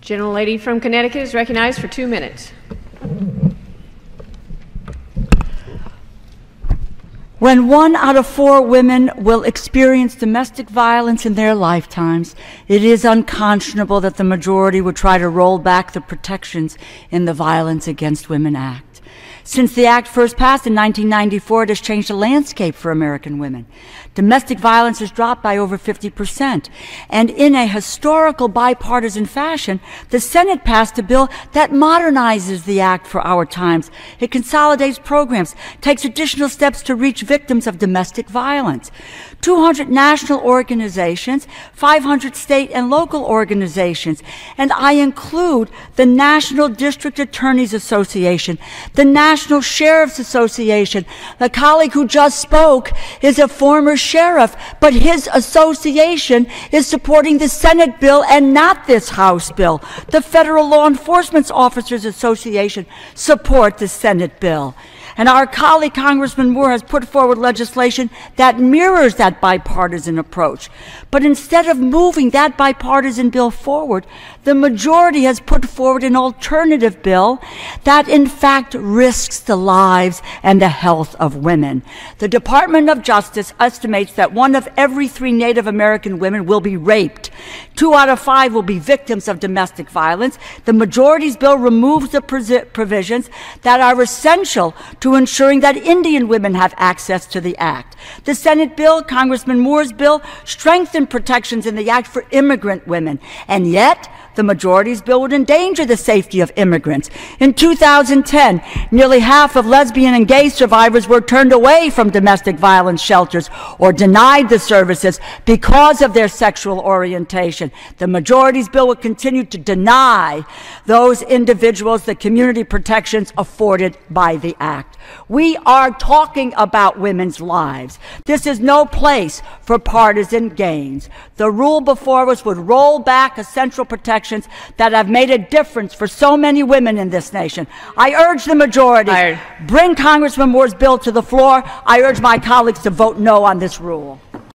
Gentlelady from Connecticut is recognized for 2 minutes. When 1 out of 4 women will experience domestic violence in their lifetimes, it is unconscionable that the majority would try to roll back the protections in the Violence Against Women Act. Since the Act first passed in 1994, it has changed the landscape for American women. Domestic violence has dropped by over 50%. And in a historical bipartisan fashion, the Senate passed a bill that modernizes the Act for our times. It consolidates programs, takes additional steps to reach victims of domestic violence. 200 national organizations, 500 state and local organizations, and I include the National District Attorneys Association, the National Sheriff's Association. The colleague who just spoke is a former sheriff, but his association is supporting the Senate bill and not this House bill. The Federal Law Enforcement Officers Association support the Senate bill. And our colleague, Congressman Moore, has put forward legislation that mirrors that bipartisan approach. But instead of moving that bipartisan bill forward, the majority has put forward an alternative bill that, in fact, risks the lives and the health of women. The Department of Justice estimates that 1 of every 3 Native American women will be raped. 2 out of 5 will be victims of domestic violence. The majority's bill removes the provisions that are essential to ensuring that Indian women have access to the Act. The Senate bill, Congressman Moore's bill, strengthened protections in the Act for immigrant women, and yet the majority's bill would endanger the safety of immigrants. In 2010, nearly half of lesbian and gay survivors were turned away from domestic violence shelters or denied the services because of their sexual orientation. The majority's bill would continue to deny those individuals the community protections afforded by the Act. We are talking about women's lives. This is no place for partisan gains. The rule before us would roll back essential protections that have made a difference for so many women in this nation. I urge the majority, bring Congressman Moore's bill to the floor. I urge my colleagues to vote no on this rule.